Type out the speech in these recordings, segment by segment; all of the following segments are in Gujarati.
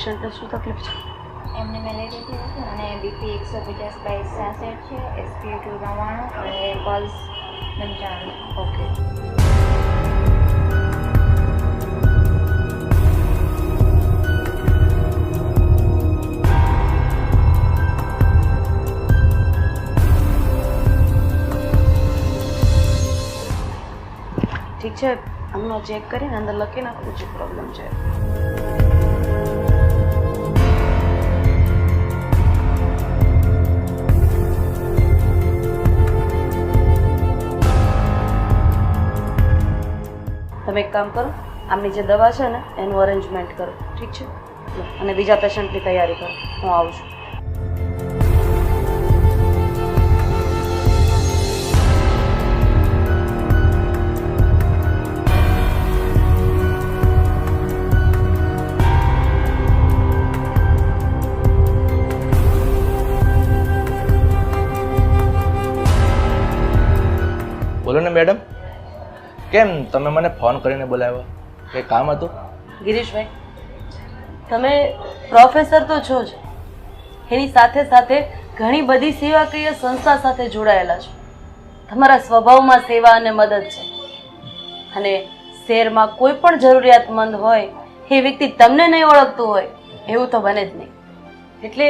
પેશન્ટને શું તકલીફ છે? એમને મેલેરિયા થયું છે અને બીપી 150/66 છે, SpO2 99 અને પલ્સ 95. ઓકે. ઠીક છે, હમણાં ચેક કરીને અંદર લખી નાખું જે પ્રોબ્લેમ છે. તમે એક કામ કરો, આમની જે દવા છે ને એનું અરેન્જમેન્ટ કરો, ઠીક છે? અને બીજા પેશન્ટની તૈયારી કરો, હું આવું છું. બોલો ને મેડમ, કેમ તમે મને ફોન કરીને બોલાવ્યો? કંઈ કામ હતું? ગિરીશભાઈ, તમે પ્રોફેસર તો છો જ, એની સાથે સાથે ઘણી બધી સેવાકીય સંસ્થા સાથે જોડાયેલા છો. તમારા સ્વભાવમાં સેવા અને મદદ છે, અને શહેરમાં કોઈ પણ જરૂરિયાતમંદ હોય એ વ્યક્તિ તમને નહીં ઓળખતું હોય એવું તો બને જ નહીં. એટલે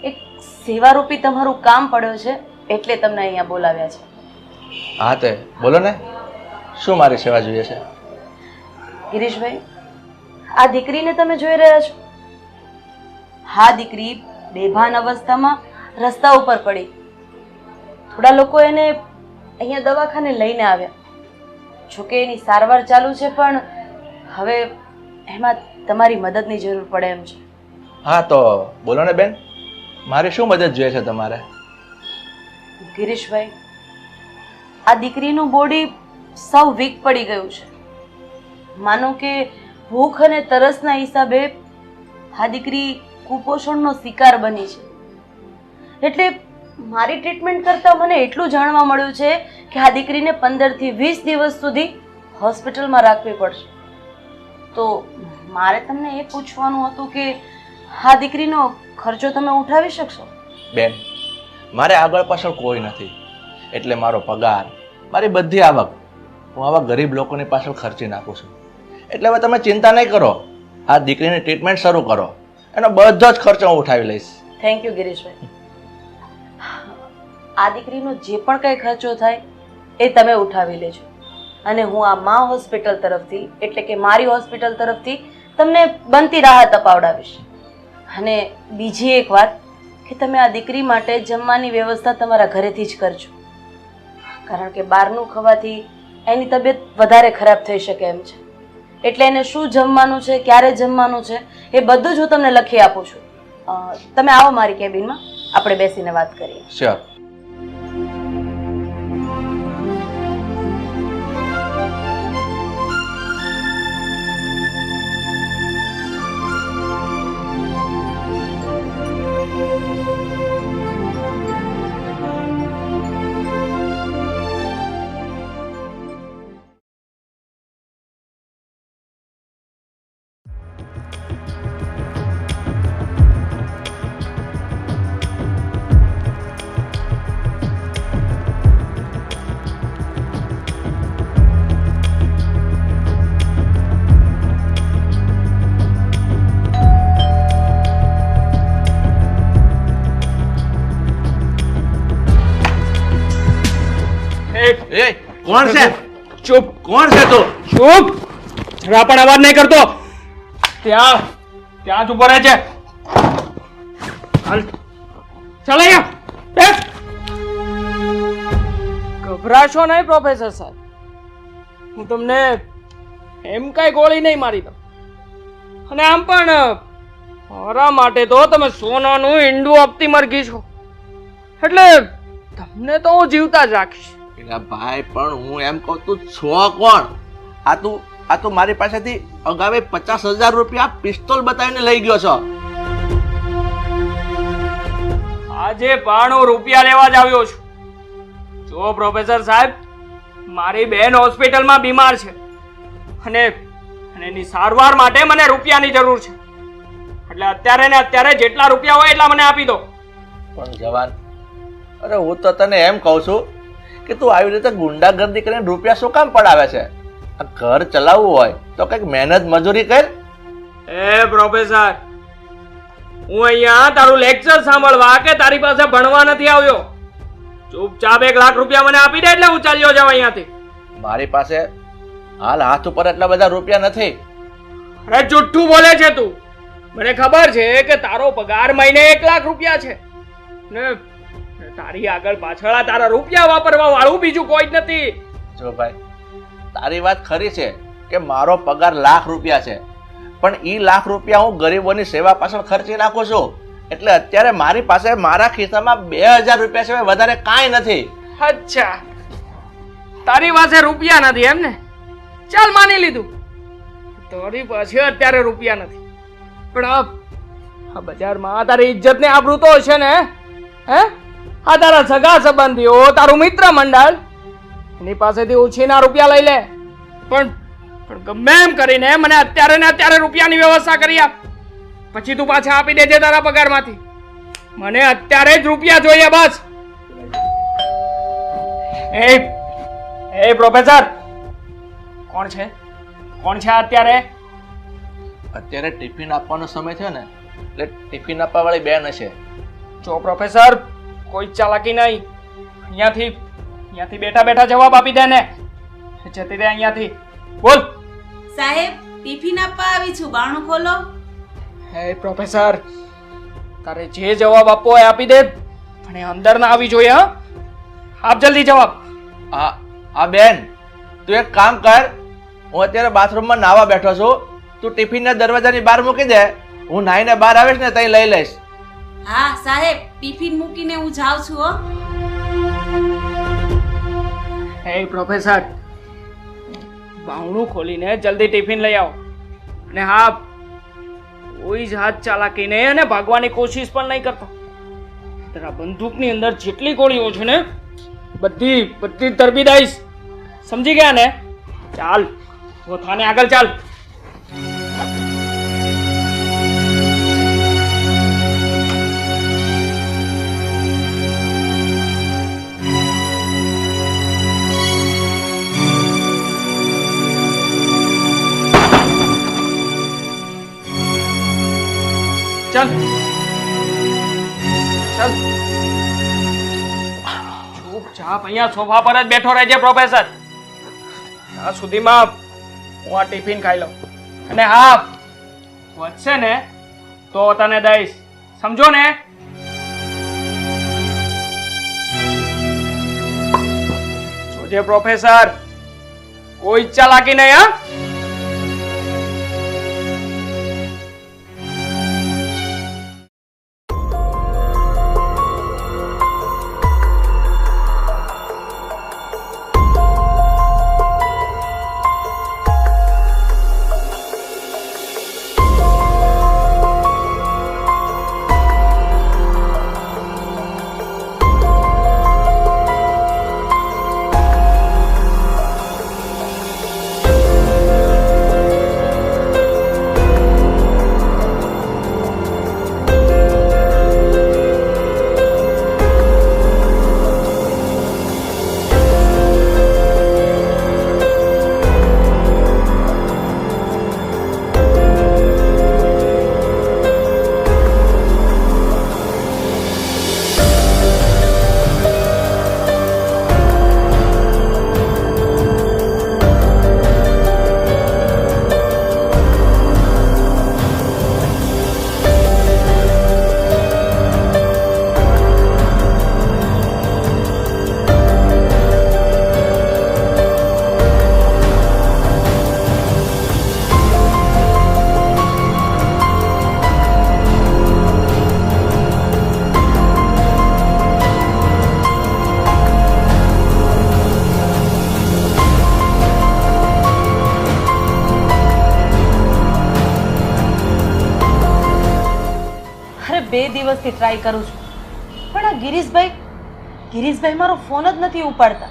એક સેવારૂપી તમારું કામ પડ્યો છે, એટલે તમને અહીંયા બોલાવ્યા છે. હા તે બોલો ને, શું મારી સેવા જોઈએ છે? ગિરીશભાઈ, આ દીકરીને તમે જોઈ રહ્યા છો. આ દીકરી બેભાન અવસ્થામાં રસ્તા ઉપર પડી. થોડા લોકો એને અહીંયા દવાખાને લઈને આવ્યા. જોકે એની સારવાર ચાલુ છે, પણ હવે એમાં તમારી મદદની જરૂર પડે એમ છે. હા તો બોલો ને બેન, મારે શું મદદ જોઈએ છે તમારે? ગિરીશભાઈ, આ દીકરીનું બોડી સાવ વીક પડી ગયું છે. માનો કે ભૂખ અને તરસના હિસાબે આ દીકરી કુપોષણનો શિકાર બની છે. એટલે મારી ટ્રીટમેન્ટ કરતાં મને એટલું જાણવા મળ્યું છે કે આ દીકરીને 15 થી 20 દિવસ સુધી હોસ્પિટલમાં રાખવી પડશે. તો મારે તમને એ પૂછવાનું હતું કે આ દીકરીનો ખર્ચો તમે ઉઠાવી શકશો? બેન, મારે આગળ પાછળ કોઈ નથી, એટલે મારો પગાર, મારી બધી આવક હું આવા ગરીબ લોકોની પાછળ ખર્ચી નાખું છું. એટલે હવે તમે ચિંતા નહીં કરો, આ દીકરીની ટ્રીટમેન્ટ શરૂ કરો, એનો બધો જ ખર્ચો હું ઉઠાવી લઈશ. Thank you Girishbhai. આ દીકરીનો જે પણ કંઈ ખર્ચો થાય એ તમે ઉઠાવી લેજો, અને હું આ મા હોસ્પિટલ તરફથી, એટલે કે મારી હોસ્પિટલ તરફથી તમને બનતી રાહત અપાવડાવીશ. અને બીજી એક વાત કે તમે આ દીકરી માટે જમવાની વ્યવસ્થા તમારા ઘરેથી જ કરજો, કારણ કે બહારનું ખાવાથી એની તબિયત વધારે ખરાબ થઈ શકે એમ છે. એટલે એને શું જમવાનું છે, ક્યારે જમવાનું છે, એ બધું જ હું તમને લખી આપું છું. તમે આવો મારી કેબિનમાં, આપણે બેસીને વાત કરીએ. શ્યોર. એ કોણ છે? ચૂપ. કોણ છે તું? ચૂપ. જરા પણ અવાજ નહીં કરતો. ત્યાં ત્યાં જ ઉભો રહે છે. હાલ ચાલ અહીંયા બેસ. ગભરાશો નહીં પ્રોફેસર સાહેબ, હું તમને એમ કઈ ગોળી નહીં મારી દઉં. અને આમ પણ મારા માટે તો તમે સોનાનું ઈંડું આપતી મરઘી છો, એટલે તમને તો હું જીવતા જ રાખીશ. એલા ભાઈ, પણ હું એમ કહું, તું છો કોણ? આ તું મારી પાસેથી અગાઉ 50,000 રૂપિયા પિસ્તોલ બતાવીને લઈ ગયો છો. આજે 92 રૂપિયા લેવા જ આવ્યો છું. જો પ્રોફેસર સાહેબ, મારી બેન હોસ્પિટલમાં બીમાર છે અને એની સારવાર માટે મને રૂપિયાની જરૂર છે. એટલે અત્યારે ને અત્યારે જેટલા રૂપિયા હોય એટલા મને આપી દો. પણ જવાન, અરે હું તો તને એમ કહું છું કે તું આવી રીતે ગુંડાગર્દી કરીને રૂપિયા શું કામ પડાવે છે? આ ઘર ચલાવવું હોય તો કંઈક મહેનત મજૂરી કર. એ પ્રોફેસર, હું અહીંયા તારું લેક્ચર સાંભળવા કે તારી પાસે ભણવા નથી આવ્યો. ચૂપચાપ 1 લાખ રૂપિયા મને આપી દે એટલે હું ચાલ્યો જાઉં અહીંયાથી. મારી પાસે હાલ હાથ ઉપર એટલા બધા રૂપિયા નથી. અરે જુઠ્ઠું બોલે છે તું. મને ખબર છે કે તારો પગાર મહિને 1 લાખ રૂપિયા છે ને તારી આગળ પાછળ આ તારા રૂપિયા વાપરવા વાળું બીજું કોઈ જ નથી. જો ભાઈ, તારી વાત ખરી છે કે મારો પગાર લાખ રૂપિયા છે, પણ ઈ લાખ રૂપિયા હું ગરીબોની સેવા પાછળ ખર્ચી નાખું છું. એટલે અત્યારે મારી પાસે મારા ખિસ્સામાં 2000 રૂપિયા સિવાય વધારે કાંઈ નથી. અચ્છા, તારી પાસે રૂપિયા નથી એમ ને? ચાલ, માની લીધું તારી પાસે અત્યારે રૂપિયા નથી, પણ આ બજારમાં તારી ઇજ્જત ને આબરૂ તો હશે ને? હે, આ તારા સગા સંબંધીઓ, તારું મિત્ર મંડળ, એની પાસેથી ઉછીના રૂપિયા લઈ લે, પણ ગમે એમ કરીને મને અત્યારે ને અત્યારે રૂપિયાની વ્યવસ્થા કરી આપ. પછી તું પાછા આપી દેજે તારા પગારમાંથી. મને અત્યારે જ રૂપિયા જોઈએ બસ. એ પ્રોફેસર, કોણ છે? કોણ છે અત્યારે? અત્યારે ટિફિન આપવાનો સમય થયો ને, એટલે ટિફિન આપવા વાળી બેન હશે. જો પ્રોફેસર, કોઈ ચાલાકી નહીં. અહીંયાથી બેઠા બેઠા જવાબ આપી દે ને. જતી રહે અહીંયાથી. બોલ. સાહેબ, ટિફિન આપવા આવી છું, બારણું ખોલો. હે પ્રોફેસર, તારે જે જવાબ આપવો હોય આપી દે, પણ એ અંદર ના આવી જોઈએ. હા, આપ જલ્દી જવાબ. હા બેન, તું એક કામ કર, હું અત્યારે બાથરૂમમાં નાવા બેઠો છું, તું ટિફિનના દરવાજાની બહાર મૂકી દે, હું નાઈને બહાર આવીશ ને તઈ લઈ લઈશ. હા સાહેબ, ટિફિન મૂકીને હું જાઉં છું હો. હે પ્રોફેસર, બાવણું ખોલીને જલ્દી ટિફિન લઈ આવો. અને હા, કોઈ જ હાથ ચાલાકીને અને ભાગવાની કોશિશ પણ નહીં કરતો. તારા બંદૂકની અંદર જેટલી ગોળીઓ છે ને બધી તરબી દઈશ. સમજી ગયા ને? ચાલ, થાને આગળ ચાલ. ચાલ ચાલ, ચૂપચાપ અહીંયા સોફા પર જ બેઠો રહેજે પ્રોફેસર. ત્યાં સુધીમાં હું આ ટિફિન ખાઈ લઉં. અને હા, વધશે ને તો તને દઈશ, સમજો ને? જોજે પ્રોફેસર, કોઈ ચાલાકી નહીં. હા, બે દિવસથી ટ્રાય કરું છું, પણ આ ગિરીશભાઈ મારો ફોન જ નથી ઉપાડતા.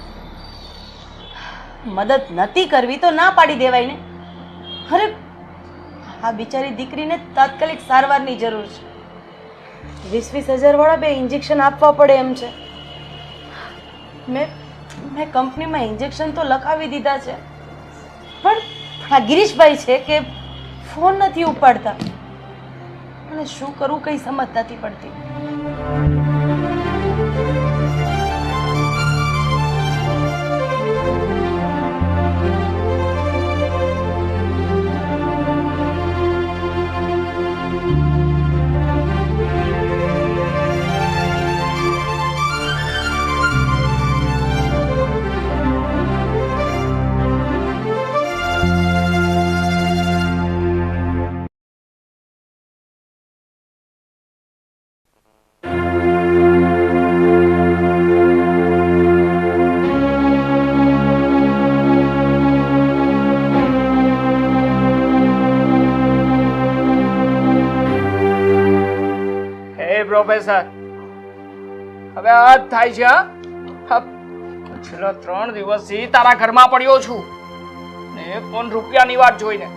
મદદ નથી કરવી તો ના પાડી દેવાય ને. અરે આ બિચારી દીકરીને તાત્કાલિક સારવારની જરૂર છે. 20-20 હજાર વાળા 2 ઇન્જેક્શન આપવા પડે એમ છે. મેં કંપનીમાં ઇન્જેક્શન તો લખાવી દીધા છે, પણ આ ગિરીશભાઈ છે કે ફોન નથી ઉપાડતા, અને શું કરું કંઈ સમજ નથી પડતી. પ્રોફેસર, હવે આ જ થાય છે. હા, છેલ્લા 3 દિવસથી તારા ઘરમાં પડ્યો છું ને એક પણ રૂપિયાની વાત જોઈને.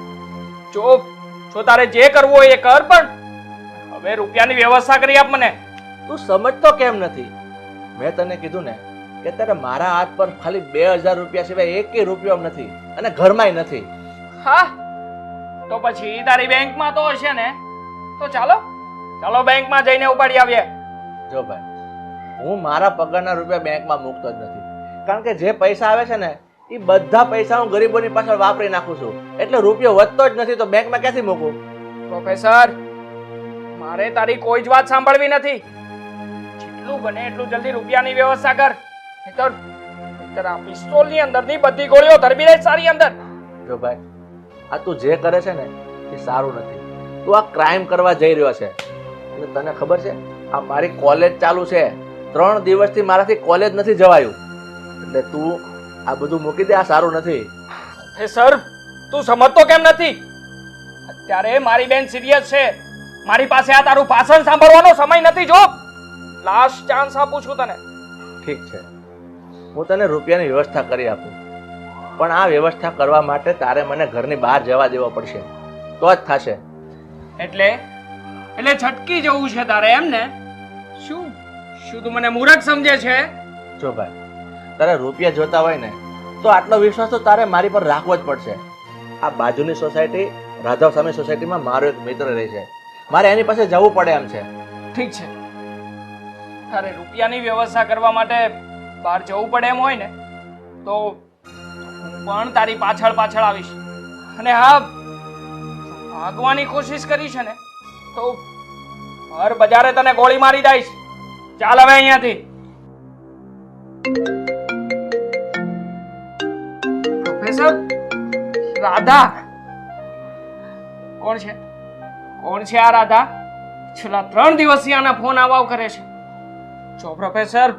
જો તારે જે કરવું હોય એ કર, પણ હવે રૂપિયાની વ્યવસ્થા કરી આપ મને. તું સમજતો કેમ નથી? મેં તને કીધું ને કે તારે મારા હાથ પર ખાલી 2000 રૂપિયા સિવાય 1 રૂપિયો નથી, અને ઘરમાંય નથી. હા, તો પછી તારી બેંકમાં તો હશે ને? તો ચાલો બેંકમાં જઈને ઉપાડી આવીએ. જો ભાઈ, હું મારા પગારના રૂપિયા બેંકમાં મૂકતો જ નથી, કારણ કે જે પૈસા આવે છે ને એ બધા પૈસા હું ગરીબોની પાછળ વાપરી નાખું છું, એટલે રૂપિયો વધતો જ નથી, તો બેંકમાં ક્યાંથી મૂકું? પ્રોફેસર, મારે તારી કોઈ જ વાત સાંભળવી નથી. જેટલું બને એટલું જલ્દી રૂપિયાની વ્યવસ્થા કર, નહીતર આ પિસ્તોલની અંદરની બધી ગોળીઓ ધરબી રહે સારી અંદર. જો ભાઈ, આ તું જે કરે છે ને એ સારું નથી. તું આ ક્રાઇમ કરવા જઈ રહ્યો છે. અને તને ખબર છે, આ મારી કોલેજ ચાલુ છે, 3 દિવસથી મારાથી કોલેજ નથી જવાયું, એટલે તું આ બધું મૂકી દે. આ સારું નથી. સર, તું સમજતો કેમ નથી? અત્યારે મારી બેન સિરિયસ છે. મારી પાસે આ તારું ભાષણ સાંભળવાનો સમય નથી. જો લાસ્ટ ચાન્સ આપું છું તને. ઠીક છે, હું તને રૂપિયાની વ્યવસ્થા કરી આપું, પણ આ વ્યવસ્થા કરવા માટે તારે મને ઘરની બહાર જવા દેવો પડશે, તો જ થશે. એટલે છટકી જવું છે તારે, એમ ને? શું તું મને મૂર્ખ સમજે છે? જો ભાઈ, તારે રૂપિયા જોતા હોય ને તો આટલો વિશ્વાસ તો તારે મારી પર રાખવો જ પડશે. આ બાજુની સોસાયટી, રાધવ સામે સોસાયટીમાં મારો એક મિત્ર રહે છે, મારે એની પાસે જવું પડે એમ છે. ઠીક છે, તારે રૂપિયાની વ્યવસ્થા કરવા માટે બહાર જવું પડે એમ હોય ને તો હું પણ તારી પાછળ આવીશ. અને હા, ભાગવાની કોશિશ કરી છે ને તો હર બજારે તને ગોળી મારી દઈશ. ચાલ હવે અહીંયાથી. પ્રોફેસર, રાધા કોણ છે આ રાધા? છેલ્લા 3 દિવસથી આના ફોન આવાવ કરે છે. જો પ્રોફેસર,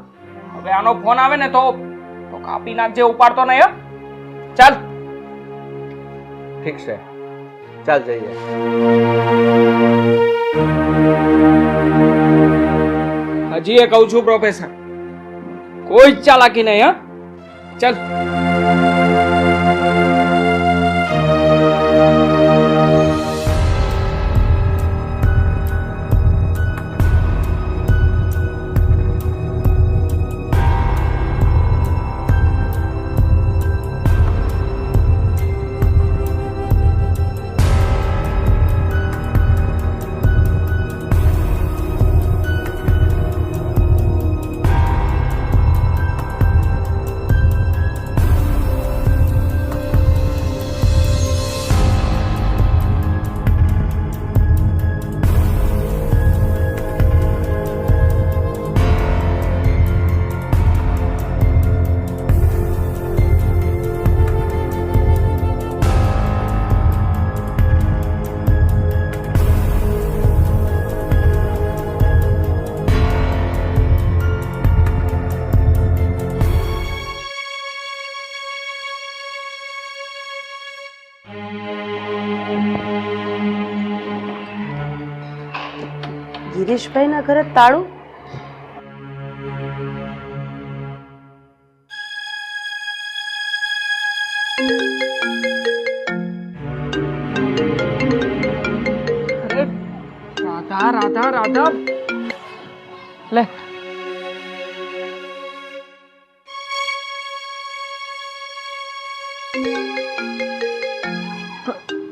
હવે આનો ફોન આવે ને તો કાપી નાખજે, ઉપાડતો નહીં. ચાલ. ઠીક છે, ચાલ જઈએ. હજી એ કહું છું પ્રોફેસર, કોઈ જ ચાલાકી નહીં. હા, ચાલ. ગિરીશભાઈના ઘરે તાળું? રાધા રાધા લે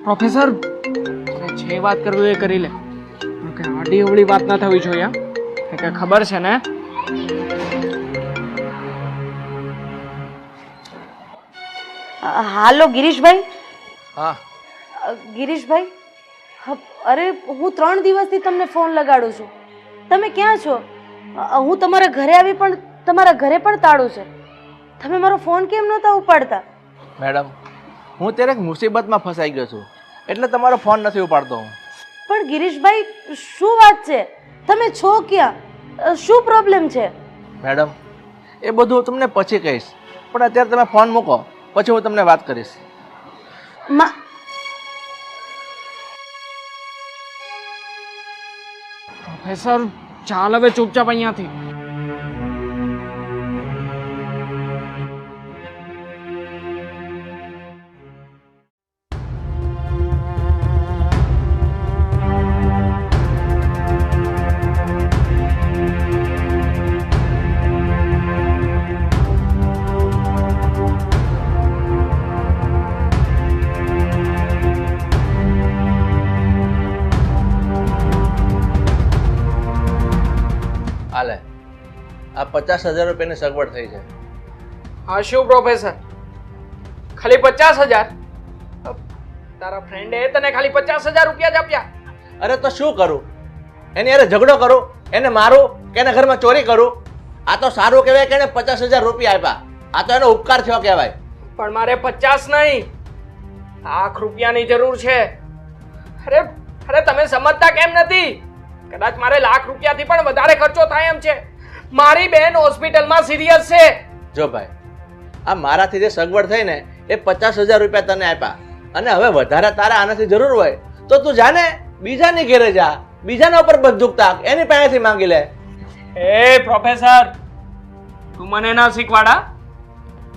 પ્રોફેસર જે વાત કરવી એ કરી લે કે આડી અવળી વાત ના થવી જોઈએ કે ખબર છે ને હાલો ગિરીશભાઈ. હા ગિરીશભાઈ, અરે હું 3 દિવસથી તમને ફોન લગાડું છું. તમે ક્યાં છો? હું તમારા ઘરે આવી પણ તમારા ઘરે પણ તાળું છે. તમે મારો ફોન કેમ નહોતા ઉપાડતા? મેડમ, હું ત્યારે એક મુસીબતમાં ફસાઈ ગયો છું એટલે તમારો ફોન નથી ઉપાડતો હું. પણ ગિરીશભાઈ, શું વાત છે? તમે છો ક્યાં? શું પ્રોબ્લેમ છે? મેડમ, એ બધું હું તમને પછી કહીશ, પણ અત્યારે તમે ફોન મૂકો, પછી હું તમને વાત કરીશ. પ્રોફેસર ચાલ હવે ચૂપચાપ અહીંયાથી. હાલે, આ 50,000 રૂપિયાની સગવડ થઈ છે. હા શું પ્રોફેસર, ખાલી 50,000? તારા ફ્રેન્ડે તને ખાલી 50,000 રૂપિયા જ આપ્યા? અરે તો શું કરું? એની અરે ઝઘડો કરું, એને મારું કે એના ઘરમાં ચોરી કરું? આ તો સારું કહેવાય કે એને 50,000 રૂપિયા આપ્યા. આ તો એનો ઉપકાર થયો કહેવાય. પણ મારે 50 નહીં, લાખ રૂપિયાની જરૂર છે. અરે અરે તમે સમજતા કેમ નથી? કદાચ મારે લાખ રૂપિયાથી પણ વધારે ખર્ચો થાય એમ છે. મારી બેન હોસ્પિટલમાં સિરિયસ છે. જો ભાઈ, આ મારાથી જે સગવડ થઈ ને એ 50,000 રૂપિયા તને આપ્યા, અને હવે વધારે તારે આનાથી જરૂર હોય તો તું જાને બીજાની ઘેરે જા, બીજાના ઉપર બંદૂક તાક, એની પાસેથી માંગી લે. એ પ્રોફેસર, તું મને ના શીખવાડા.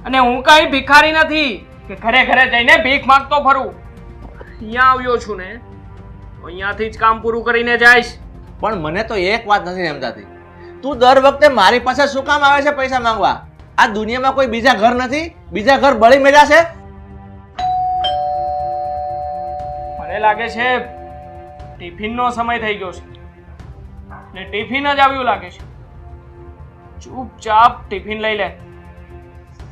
અને હું કઈ ભિખારી નથી કે ઘરે ઘરે જઈને ભીખ માંગતો ફરું. અહીંયા આવ્યો છું ને, અહીંયાથી જ કામ પૂરું કરીને જઈશ. પણ મને તો એક વાત નથી સમજાતી, તું દર વખતે મારી પાસે શું કામ આવે છે પૈસા માંગવા? આ દુનિયામાં કોઈ બીજા ઘર નથી? બીજા ઘર બળી મેળ્યા છે? મને લાગે છે ટિફિનનો સમય થઈ ગયો છે ને ટિફિન જ આવ્યું લાગે છે. ચૂપચાપ ટિફિન લઈ લે.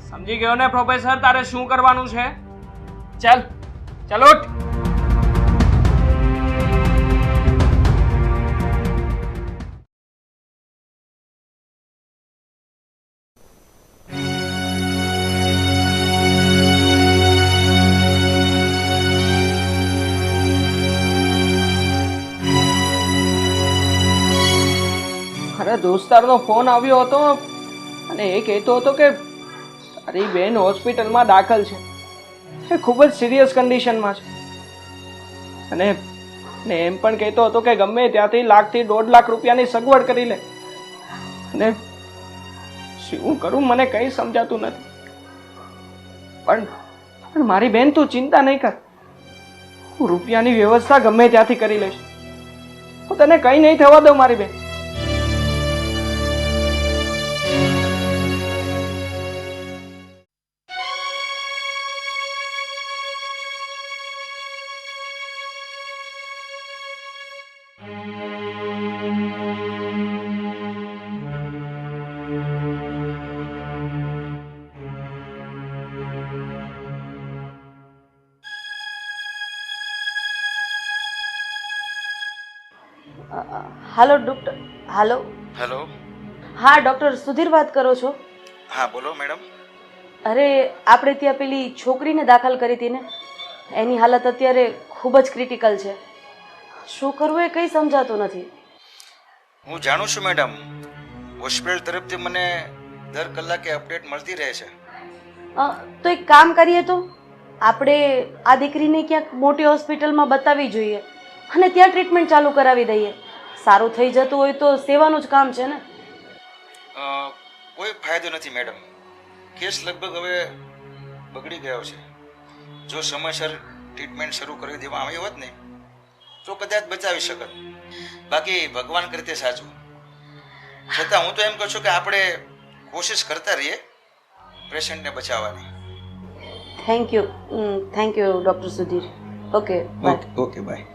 સમજી ગયો ને પ્રોફેસર, તારે શું કરવાનું છે? ચાલ ચાલ ઉઠ. અરે દોસ્તારનો ફોન આવ્યો હતો અને એ કહેતો હતો કે તારી બેન હોસ્પિટલમાં દાખલ છે, એ ખૂબ જ સિરિયસ કન્ડિશનમાં છે. અને એમ પણ કહેતો હતો કે ગમે ત્યાંથી લાખથી 1.5 લાખ રૂપિયાની સગવડ કરી લે. અને શું કરું મને કંઈ સમજાતું નથી. પણ મારી બેન તું ચિંતા નહીં કર, હું રૂપિયાની વ્યવસ્થા ગમે ત્યાંથી કરી લઈશ. હું તને કંઈ નહીં થવા દઉં મારી બેન. હાલો ડૉક્ટર. હાલો. હેલો. હા ડૉક્ટર સુધીર વાત કરો છો? હા બોલો મેડમ. અરે આપણે ત્યાં પેલી છોકરીને દાખલ કરી હતી ને, એની હાલત અત્યારે ખૂબ જ ક્રિટિકલ છે. શું કરવું એ કંઈ સમજાતું નથી. હું જાણું છું મેડમ, હોસ્પિટલ તરફથી મને દર કલાકે અપડેટ મળતી રહે છે. તો એક કામ કરીએ તો આપણે આ દીકરીને ક્યાંક મોટી હોસ્પિટલમાં બતાવવી જોઈએ અને ત્યાં ટ્રીટમેન્ટ ચાલુ કરાવી દઈએ. સારું થઈ જતું હોય તો સેવાનું જ કામ છે ને. કોઈ ફાયદો નથી મેડમ, કેસ લગભગ હવે બગડી ગયો છે. જો સમયસર ટ્રીટમેન્ટ શરૂ કરી દેવામાં આવી હોત ને તો કદાચ બચાવી શકત. બાકી ભગવાન કરતે સાચું. છતાં હું તો એમ કહું છું કે આપણે કોશિશ કરતા રહીએ પેશન્ટને બચાવવાની. Thank you doctor Sudhir. Okay bye. Okay bye.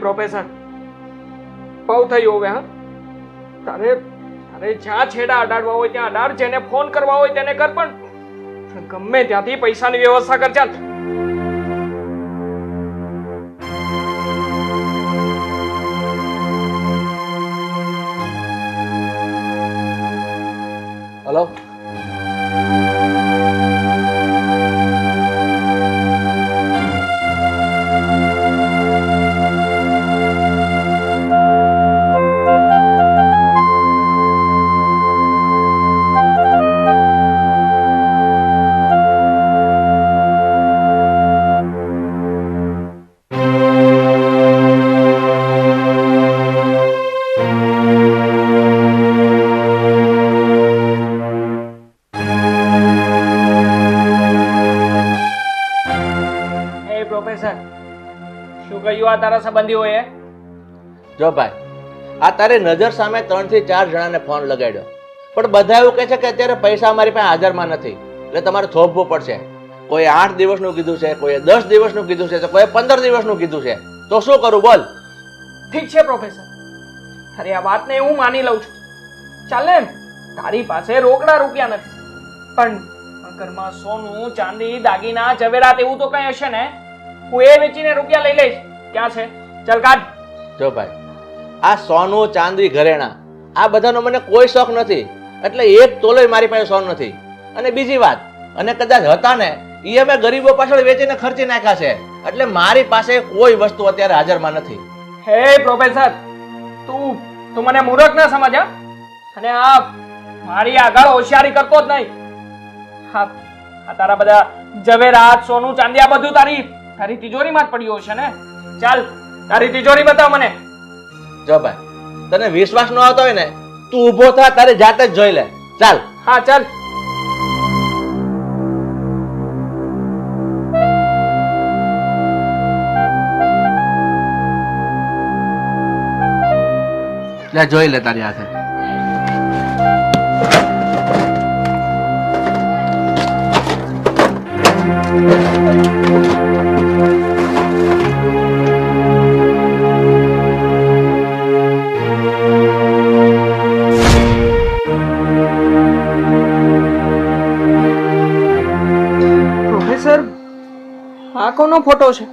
Professor બહુ થયું હવે. હા, તારે જ્યાં છેડા અડાડવા હોય ત્યાં અડાડ, જેને ફોન કરવા હોય તેને કર, પણ ગમે ત્યાંથી પૈસાની વ્યવસ્થા કર. ચાલ. હલો. પ્રોફેસર, શું કહ્યું આ તારા સંબંધીઓએ? જો ભાઈ, આ તારી નજર સામે 3 થી 4 જણાને ફોન લગાડ્યો, પણ બધા એવું કહે છે કે અત્યારે પૈસા અમારી પાસે હાજરમાં નથી, એટલે તમારે થોભવું પડશે. કોઈ 8 દિવસનું કીધું છે, કોઈએ 10 દિવસનું કીધું છે, તો કોઈએ 15 દિવસનું કીધું છે. તો શું કરું બોલ? ઠીક છે પ્રોફેસર, તારી આ વાતને હું માની લઉં છું. ચાલ ને, તારી પાસે રોકડા રૂપિયા નથી, પણ ઘરમાં સોનું, ચાંદી, દાગીના, ઝવેરાત એવું તો કઈ હશે ને? હું એ વેચીને રૂપિયા લઈ લઈશ. ક્યાં છે? ચાલ કાઢ. જો ભાઈ, આ સોનું, ચાંદી, ઘરેણા આ બધાનો મને કોઈ શોખ નથી, એટલે એક તોલોય મારી પાસે સોનું નથી. અને બીજી વાત, અને કદાચ હતા ને એ અમે ગરીબો પાછળ વેચીને ખર્ચી નાખ્યા છે, એટલે મારી પાસે કોઈ વસ્તુ અત્યારે હાજરમાં નથી. હે પ્રોફેસર, તું મને મૂર્ખ ના સમજ. હા, અને આ મારી આગળ હોશિયારી કરતો જ નહીં. હા, આ તારા બધા ઝવેરાત, સોનું, ચાંદી આ બધું તારી તિજોરીમાં જ પડ્યું હશે ને? ચાલ, તારી તિજોરી બતાવ મને. જો ભાઈ, તને વિશ્વાસ ન આવતો હોય ને, તું ઊભો થા, તારી જાતે જ જોઈ લે. ચાલ. હા ચાલ. લે, જોઈ લે તારી હાથે. પ્રોફેસર, આ કોનો ફોટો છે?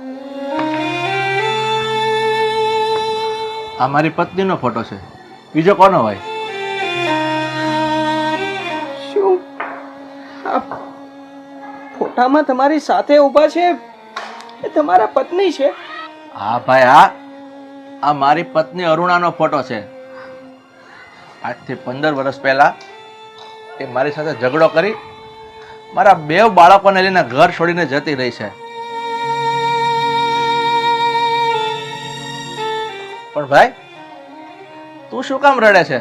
આ મારી પત્નીનો ફોટો છે, બીજો કોનો હોય? શું આ ફોટામાં તમારી સાથે ઊભા છે એ તમારા પત્ની છે? હા ભાઈ, આ મારી પત્ની અરુણાનો ફોટો છે. આજથી 15 વર્ષ પહેલા એ મારી સાથે ઝઘડો કરી મારા 2 બાળકોને લઈને ઘર છોડીને જતી રહી છે. પણ ભાઈ, તું શું કામ રડે છે?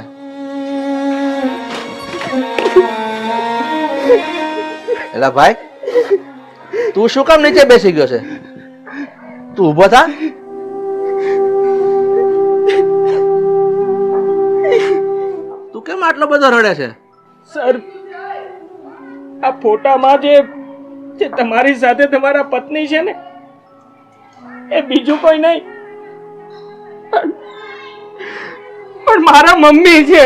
એલા ભાઈ, તું શું કામ નીચે બેસી ગયો છે? તું ઊભો થા. તું કેમ આટલો બધો રડે છે? સર, આ ફોટામાં જે તમારી સાથે તમારા પત્ની છે ને, એ બીજું કોઈ નહીં પણ મારા મમ્મી છે.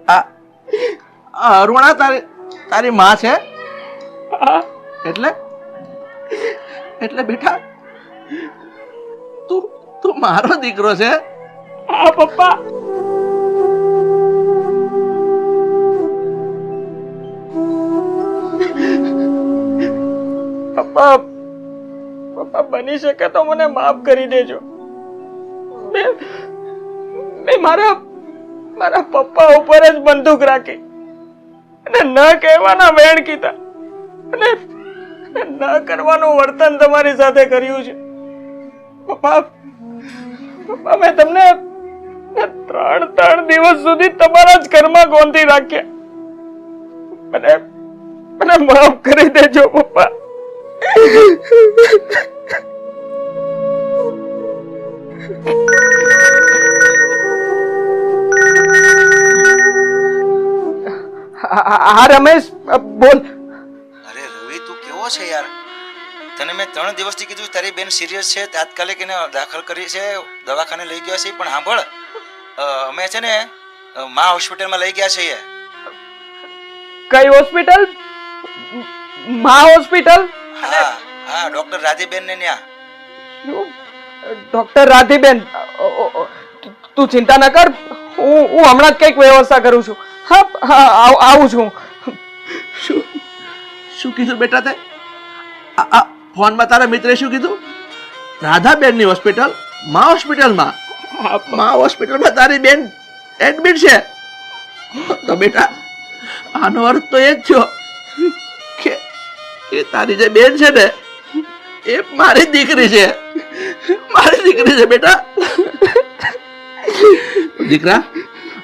આ અરુણા તારી માં છે? હા. એટલે બેટા, તું મારો દીકરો છે? હા પપ્પા. પપ્પા, બની શકે તો મને માફ કરી દેજો. મેં મારા પપ્પા ઉપર જ બંદૂક રાખી અને ન કહેવાના વેણ કીધા અને ન કરવાનું વર્તન તમારી સાથે કર્યું છે. પપ્પા મેં તમને 3 દિવસ સુધી તમારા જ ઘરમાં ગોંધી રાખ્યા. મને માફ કરી દેજો પપ્પા. હા રમેશ બોલ. અરે રવિ તું કેવો છે યાર? તને મેં 3 દિવસથી કીધું તારી બેન સિરિયસ છે, તાત્કાલિક એને દાખલ કરી છે, દવાખાને લઈ ગયા છે. પણ સાંભળ, અમે છે ને મા હોસ્પિટલમાં લઈ ગયા છીએ. કઈ હોસ્પિટલ? મા હોસ્પિટલ? હા હા, ડોક્ટર રાધીબેન ને ત્યાં. ડોક્ટર રાધીબેન, તું ચિંતા ન કર, હું હમણાં જ કંઈક વ્યવસ્થા કરું છું. હા આવું છું. શું કીધું બેટા તે? આ ફોનમાં તારા મિત્રે શું કીધું? રાધાબેનની હોસ્પિટલ? મા હોસ્પિટલમાં? મા હોસ્પિટલમાં તારી બેન એડમિટ છે? તો બેટા આનો અર્થ તો એ જ થયો કે એ તારી જે બેન છે ને એ મારી દીકરી છે. મારી દીકરી છે બેટા. દીકરા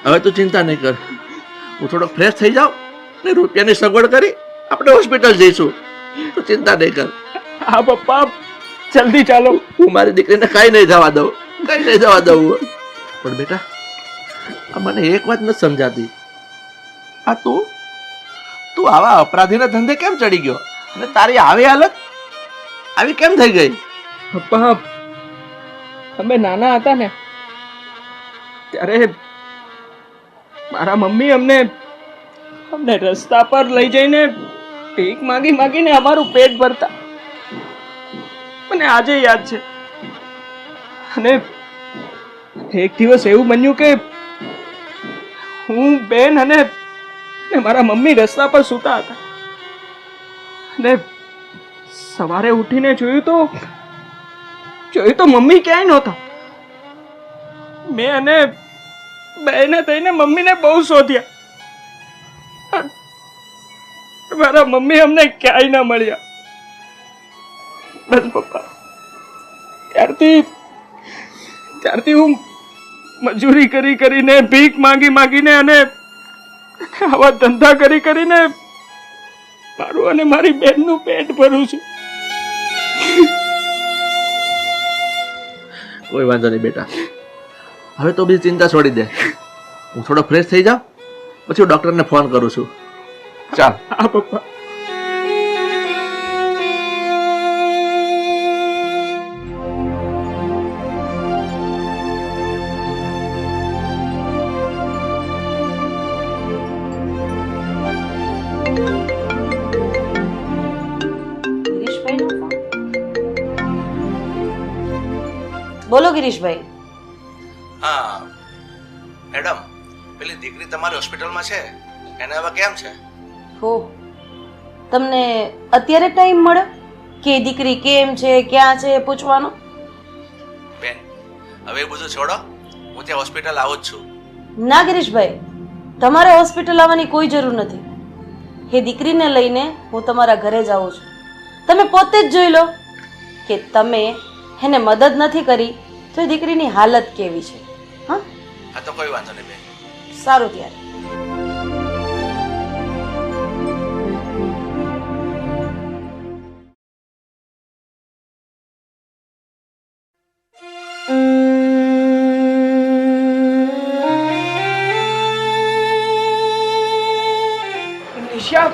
હવે તું ચિંતા નહીં કર, હું થોડો ફ્રેશ થઈ જાઉં ને રૂપિયાની સગવડ કરી આપણે હોસ્પિટલ જઈશું. તું ચિંતા નહીં કર. હા પપ્પા જલ્દી ચાલો. હું મારી દીકરીને કઈ નહીં જવા દઉં, કઈ નહીં જવા દઉં. પણ બેટા આ મને એક વાત નથી સમજાતી, આ તું આવા અપરાધીના ધંધે કેમ ચડી ગયો અને તારી આવી હાલત આવી કેમ થઈ ગઈ? પપ્પા અમે નાના હતા ને ત્યારે મારા મમ્મી અમને રસ્તા પર લઈ જઈને ભીખ માગીને અમારું પેટ ભરતા. મને આજે યાદ છે. અને એક દિવસ એવું બન્યું કે હું, બેન અને મારા મમ્મી રસ્તા પર સૂતા હતા અને સવારે ઉઠીને જોયું તો મમ્મી ક્યાંય નહોતા. મેં અને બેને થઈને મમ્મીને બહુ શોધ્યા. મારા મમ્મી અમને ક્યાંય ના મળ્યા. બસ પપ્પા ત્યારથી હું મજૂરી કરીને ભીખ માગીને અને આવા ધંધા કરીને મારું અને મારી બેનનું પેટ ભરું છું. કોઈ વાંધો નહીં બેટા, હવે તો બધી ચિંતા છોડી દે. હું થોડો ફ્રેશ થઈ જાઉં પછી હું ડોક્ટરને ફોન કરું છું. ચાલ. હા પપ્પા. બોલો ગિરીશભાઈ. હા મેડમ, પેલી દીકરી તમારી હોસ્પિટલમાં છે, એને હવે કેમ છે? હો, તમને અત્યારે ટાઈમ મળ્યો કે દીકરી કેમ છે, ક્યાં છે એ પૂછવાનો? બેન હવે એ બધું છોડો, હું ત્યાં હોસ્પિટલ આવું જ છું. ના ગિરીશભાઈ, તમારે હોસ્પિટલ આવવાની કોઈ જરૂર નથી. એ દીકરીને લઈને હું તમારા ઘરે જ આવું છું. તમે પોતે જ જોઈ લો કે તમે એને મદદ નથી કરી તો એ દીકરીની હાલત કેવી છે. હા હા તો કોઈ વાંધો નહીં બેન. સારું ત્યારે. નિશા,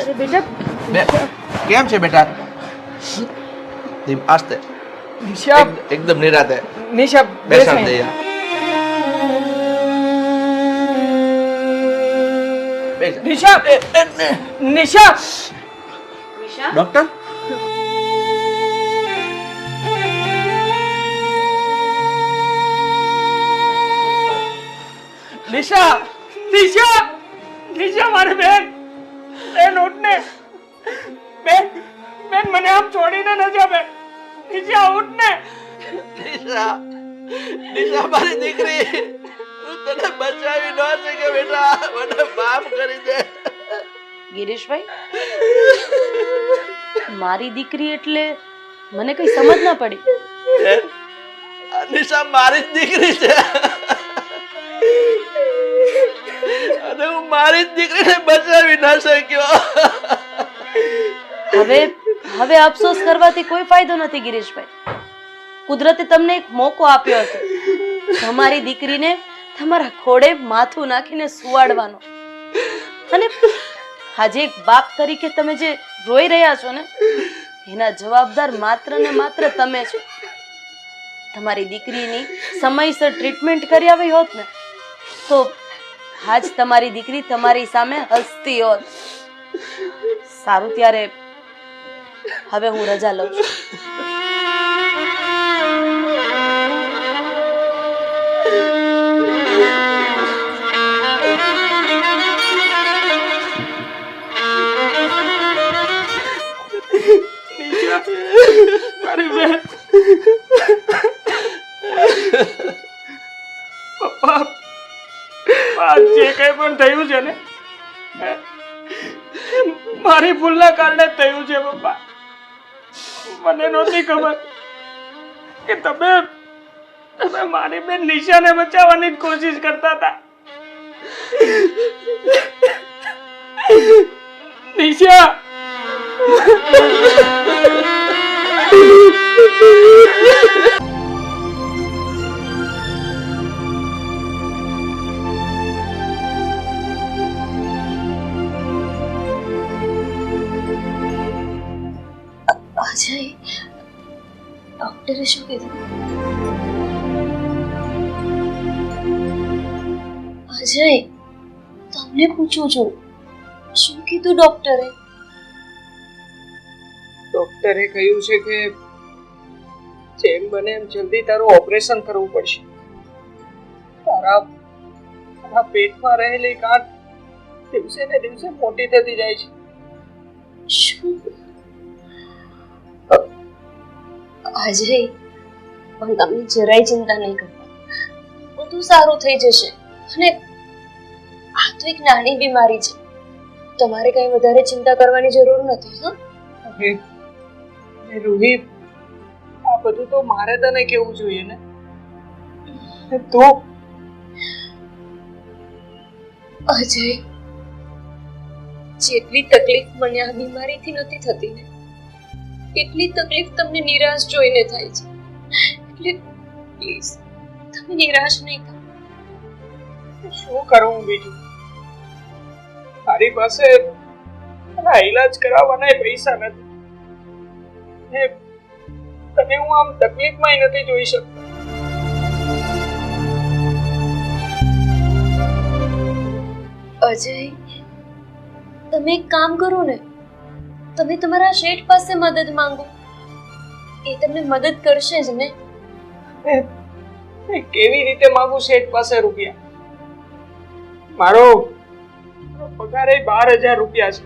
અરે બેટા કેમ છે બેટા? આસ્તે. નિશા, એકદમ નિરાતે. નિશા બેસાડ દે યાર. નિશા, નિશા. ડોક્ટર નિશા, નિશા, નિશા મારી બેન ઉઠ ને. બેન મને આમ છોડીને ન જા બેન. નિશા ઉઠ ને. નિશા નિશા મારી દીકરી તું તને બચાવી ન શકે બેટા મને માફ કરી દે ગિરીશભાઈ મારી દીકરી એટલે મને કઈ સમજ ના પડી આ નિશા મારી જ દીકરી છે અને હું મારી જ દીકરીને બચાવી ન શક્યો હવે અફસોસ કરવાથી કોઈ ફાયદો નથી ગિરીશભાઈ કુદરતે તમને એક મોકો આપ્યો હતો તમારી દીકરીને તમારા ખોડે માથું નાખીને સુવાડવાનો અને આજે એક બાપ તરીકે તમે જે રોઈ રહ્યા છો ને એના જવાબદાર માત્ર ને માત્ર તમે છો તમારી દીકરીની સમયસર ટ્રીટમેન્ટ કરી આવી હોત ને તો આજ તમારી દીકરી તમારી સામે હસતી હોત સારું ત્યારે હવે હું રજા લઉં છું મારી બેન પપ્પા આ જે કઈ પણ થયું છે ને મારી ભૂલના કારણે થયું છે પપ્પા મને નહોતી ખબર કે તમે મારી બેન નિશાને બચાવવાની જ કોશિશ કરતા હતા નિશા અજય ડોક્ટરે શું કીધું અજય તમને પૂછું છું શું કીધું ડોક્ટરે ડોક્ટરે કહ્યું છે કે જેમ બને એમ જલ્દી તારું ઓપરેશન કરવું પડશે તારા પેટમાં રહેલી ગાંઠ દિવસે ને દિવસે મોટી થતી જાય છે શું અજય પણ તમે જરાય ચિંતા નહીં કરતા બધું સારું થઈ જશે અને આ તો એક નાની બીમારી છે તમારે કઈ વધારે ચિંતા કરવાની જરૂર નથી હા રૂહી આ બધું તો મારે તને કેવું જોઈએ ને તું અજય જેટલી તકલીફ મને આ બીમારીથી નથી થતી ને એટલી તકલીફ તમને નિરાશ જોઈને થાય છે એટલે પ્લીઝ તમે નિરાશ નહીં થાઓ શું કરું બીજું મારી પાસે ઈલાજ કરાવવાના પૈસા નથી તને હું આમ તકલીફમાં નથી જોઈ શકતો અજય તમે એક કામ કરો ને તમે તમારા શેઠ પાસે મદદ માંગો એ તમને મદદ કરશે જ ને કેવી રીતે માંગુ શેઠ પાસે રૂપિયા મારો પગાર 12,000 રૂપિયા છે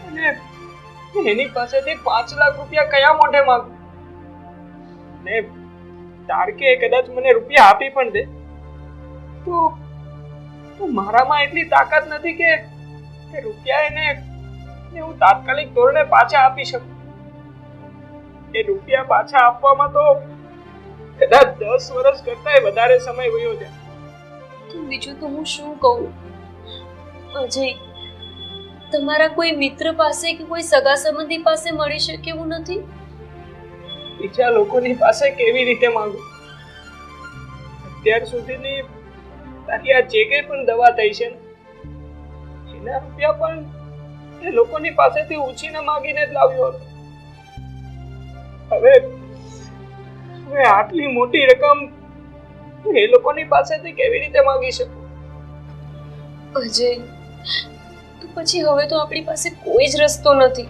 અને એની પાસેથી 5 લાખ રૂપિયા કયા મોઢે માંગુ ને તારકે કદાચ મને રૂપિયા આપી પણ દે તો મારામાં એટલી તાકાત નથી કે રૂપિયા એને હું તાત્કાલિક ધોરણે પાછા આપી શકું એ રૂપિયા પાછા આપવામાં તો કદાચ 10 વર્ષ કરતા વધારે સમય વયો જાય તો બીજું તો હું શું કહું અજય તમારા કોઈ મિત્ર પાસે કે કોઈ સગા સંબંધી પાસે મળી શકે એવું નથી બીજા લોકોની પાસે કેવી રીતે માંગુ અત્યાર સુધીની તારી આ જે કંઈ પણ દવા થઈ છે ને એના રૂપિયા પણ એ લોકોની પાસેથી ઉછીને માંગીને જ લાવ્યો હતો હવે આટલી મોટી રકમ એ લોકોની પાસેથી કેવી રીતે માંગી શકું અજય તો પછી હવે તો આપણી પાસે કોઈ જ રસ્તો નથી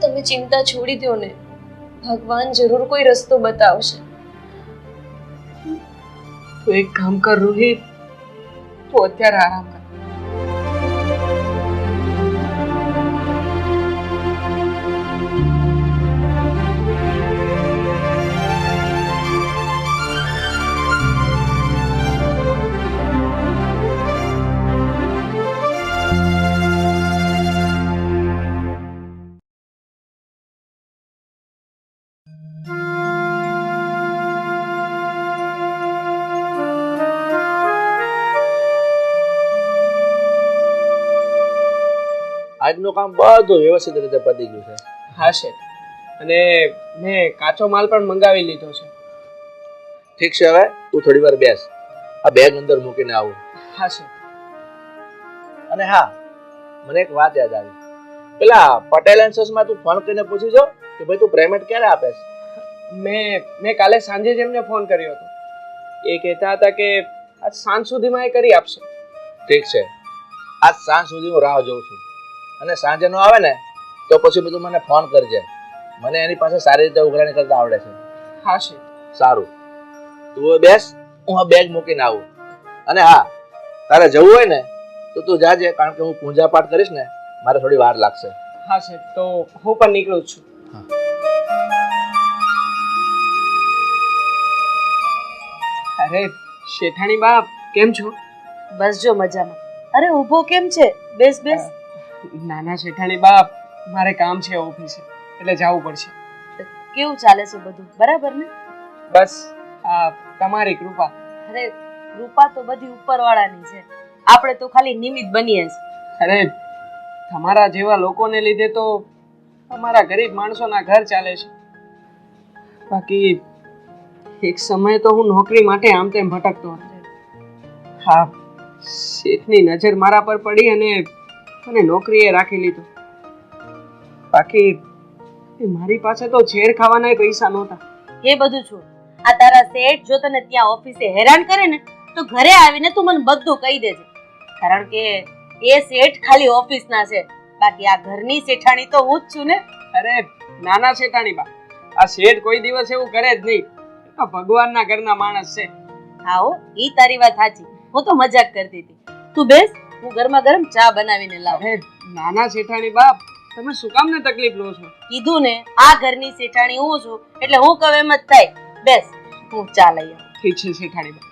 તમે ચિંતા છોડી દો ને ભગવાન જરૂર કોઈ રસ્તો બતાવશે તો એક કામ કર રોહિત તું અત્યારે આરામ કર આજનું કામ બધું વ્યવસ્થિત રીતે પતી ગયું છે. હા શેઠ, અને મેં કાચો માલ પણ મંગાવી લીધો છે. ઠીક છે, હવે તું થોડી વાર બેસ, આ બેગ અંદર મૂકીને આવું. હા શેઠ. અને હા, મને એક વાત યાદ આવી. પેલા પટેલ એન્ડ સન્સમાં તું ફોન કરીને પૂછી જો કે ભાઈ તું પેમેન્ટ ક્યારે આપે છે. મેં કાલે સાંજે જ એમને ફોન કર્યો હતો. એ કહેતા હતા કે આજ સાંજ સુધીમાં એ કરી આપશે. ઠીક છે, આજ સાંજ સુધી હું રાહ જોઉં છું, અને સાંજે નો આવે ને તો પછી બધું મને ફોન કરજે. મને એની પાસે સારી રીતે ઉઘરાણી કરતા આવડે છે. હા શેઠ. સારું, તું હવે બેસ, હું આ બેગ મૂકીને આવું. અને હા, તારે જવું હોય ને તો તું જાજે, કારણ કે હું પૂજા પાઠ કરીશ ને, મારે થોડી વાર લાગશે. હા શેઠ, તો હું પણ નીકળું છું. અરે શેઠાણી બા, કેમ છો? બસ જો મજામાં. અરે ઊભો કેમ છે? બેસ બેસ. નાના શેઠાણી બા, મારે કામ છે ઓફિસે, એટલે જવું પડશે. કેવું ચાલે છે બધું? બરાબર ને? બસ આ તમારી કૃપા. અરે કૃપા તો બધી ઉપરવાળાની છે, આપણે તો ખાલી નિમિત્ત બનીએ છીએ. અરે તમારા જેવા લોકોને લીધે તો અમારા ગરીબ માણસોના ઘર ચાલે છે. બાકી એક સમય તો હું નોકરી માટે આમ તેમ ભટકતો હતો. હા, શેઠની નજર મારા પર પડી અને મને નોકરીએ રાખી લીધો. બાકી મારી પાસે તો ઝેર ખાવાના પૈસા નહોતા. એ બધું છોડ. આ તારા શેઠ જો તને ત્યાં ઓફિસે હેરાન કરે ને તો ઘરે આવીને તું મને બધું કહી દેજે, કારણ કે એ શેઠ ખાલી ઓફિસના છે, બાકી આ ઘરની શેઠાણી તો હું જ છું ને. અરે નાના શેઠાણી બા, આ શેઠ કોઈ દિવસ એવું કરે જ નહીં. એ તો ભગવાનના ઘરના માણસ છે. હા હો, ઈ તારી વાત સાચી. હું તો મજાક કરતી હતી. તું બેસ, હું ગરમા ગરમ ચા બનાવીને લાવું. અરે નાના શેઠાણી બા, તમે શું કામ ને તકલીફ લો છો? કીધું ને, આ ઘરની શેઠાણી હું છું, એટલે હું કહું એમ જ થાય. બેસ, હું ચા લઈ આવું. ઠીક છે શેઠાણી બા.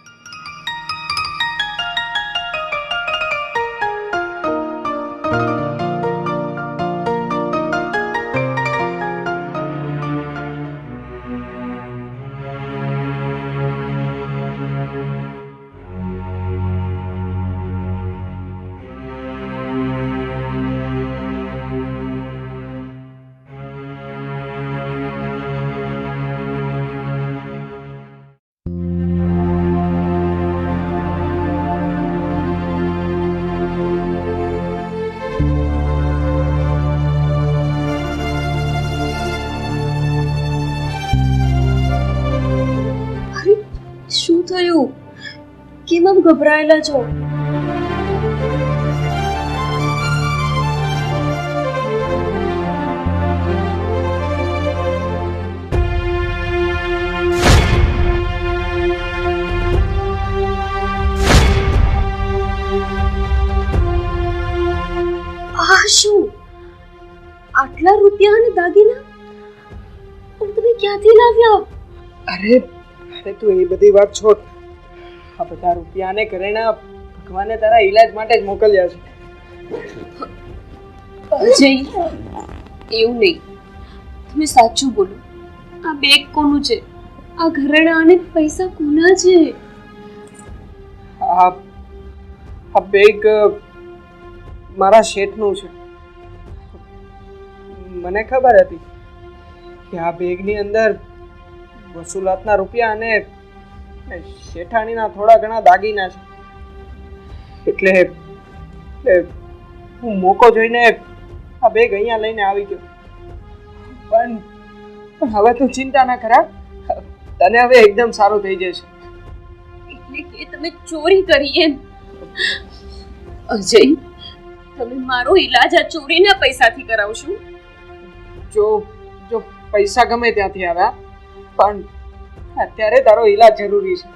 શું થયું? કેમ આમ ગભરાયેલા છો? આ શું? આટલા રૂપિયા અને દાગીના પણ તમે ક્યાંથી લાવ્યા? અરે તું એ બધી વાત છોડ. આ બધા રૂપિયાને ઘરેણા ભગવાને તારા ઈલાજ માટે જ મોકલ્યા છે. અજય, એવું નહીં. તમે સાચું બોલો. આ બેગ કોનું છે? આ ઘરેણા અને પૈસા કોના છે? આ બેગ મારા શેઠનું છે. મને ખબર હતી કે આ બેગની અંદર વસૂલાતના રૂપિયા અને શેઠાણીના થોડા ઘણા દાગીના છે, એટલે હું મોકો જોઈને આ બેગ અહીંયા લઈને આવી ગયો. પણ હવે તું ચિંતા ના કરા, તને હવે એકદમ સારું થઈ જશે. એટલે કે તમે ચોરી કરી એમ? અજય, તમે મારો ઈલાજ આ ચોરીના પૈસાથી કરાવશો? જો પૈસા ગમે ત્યાંથી આવ્યા, પણ અત્યારે તારો ઈલાજ જરૂરી છે.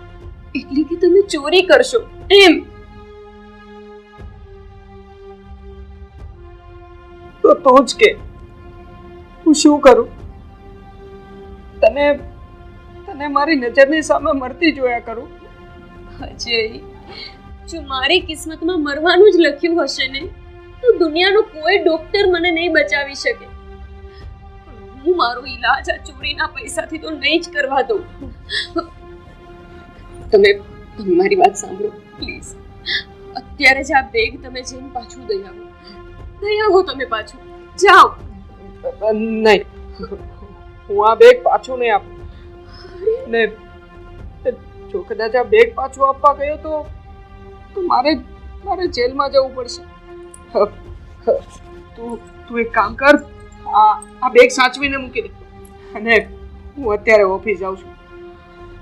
એટલે કે તમે ચોરી કરશો એમ? તો તું જ કે હું શું કરું? તને મારી નજરની સામે મરતી જોયા કરું. અજય, જો મારી કિસ્મતમાં મરવાનું જ લખ્યું હશે ને, તો દુનિયાનો કોઈ ડોક્ટર મને નહીં બચાવી શકે. હું મારો ઈલાજ આ ચોરીના પૈસાથી તો નહીં જ કરવા દઉં. તમે મારી વાત સાંભળો પ્લીઝ. અત્યારે જ આ બેગ તમે જઈને પાછું દઈ આવો. નહીં આવો તમે પાછું જાઓ. નહીં, હું આ બેગ પાછું નહીં આપું. ને જો કદાચ આ બેગ પાછું આપવા ગયો તો મારે જેલમાં જવું પડશે. તું એક કામ કર, આ બેગ સાચવીને મૂકી દે, અને હું અત્યારે ઓફિસ જાઉં છું.